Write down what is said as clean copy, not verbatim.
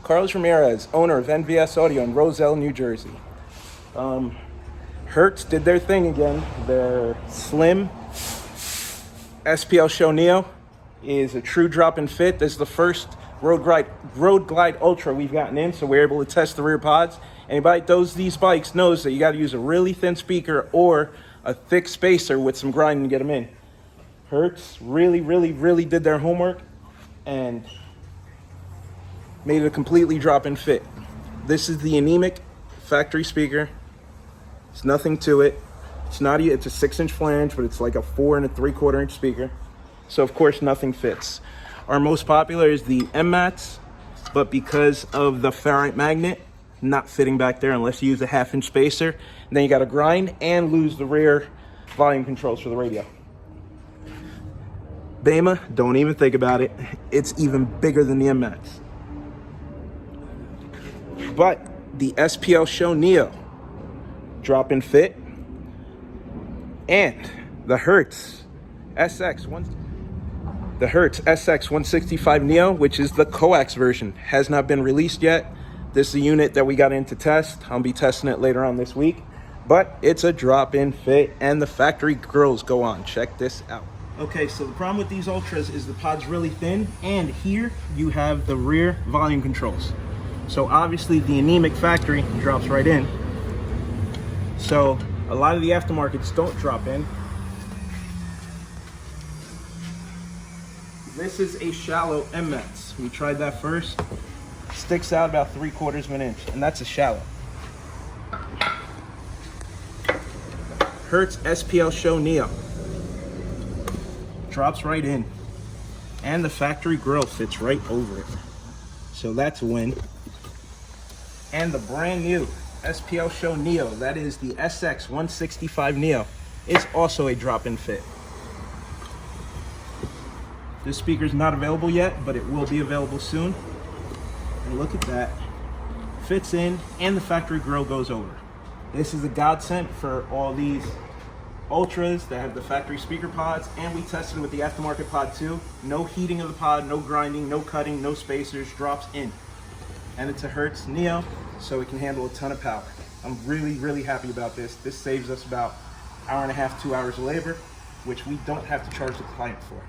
Carlos Ramirez, owner of NVSAUDIO in Roselle, New Jersey. Hertz did their thing again. Their slim SPL Show Neo is a true drop and fit. This is the first Road Glide Ultra we've gotten in, so we're able to test the rear pods. Anybody that does these bikes knows that you got to use a really thin speaker or a thick spacer with some grinding to get them in. Hertz really did their homework and made it a completely drop and fit. This is the anemic factory speaker. It's nothing to it. It's not. It's a 6-inch flange, but it's like a 4 3/4 inch speaker. So of course nothing fits. Our most popular is the M-Mats, but because of the ferrite magnet not fitting back there unless you use a 1/2-inch spacer, and then you got to grind and lose the rear volume controls for the radio. Bema, don't even think about it. It's even bigger than the M-Mats. But the SPL Show Neo drop and fit, and the Hertz SX165 Neo, which is the coax version, has not been released yet. This is a unit that we got in to test. I'll be testing it later on this week, but it's a drop in fit and the factory grills go on. Check this out. Okay, so the problem with these Ultras is the pod's really thin, and here you have the rear volume controls. So obviously the anemic factory drops right in. So a lot of the aftermarkets don't drop in. This is a shallow M-Mats. We tried that first. Sticks out about 3/4 of an inch, and that's a shallow. Hertz SPL Show Neo drops right in, and the factory grill fits right over it. So that's a win. And the brand new SPL Show Neo, that is the SX165 Neo, is also a drop-in fit. This speaker is not available yet, but it will be available soon. And look at that. Fits in, and the factory grill goes over. This is a godsend for all these Ultras that have the factory speaker pods, and we tested it with the aftermarket pod too. No heating of the pod, no grinding, no cutting, no spacers, drops in. And it's a Hertz Neo, so it can handle a ton of power. I'm really happy about this. This saves us about 1.5 to 2 hours of labor, which we don't have to charge the client for.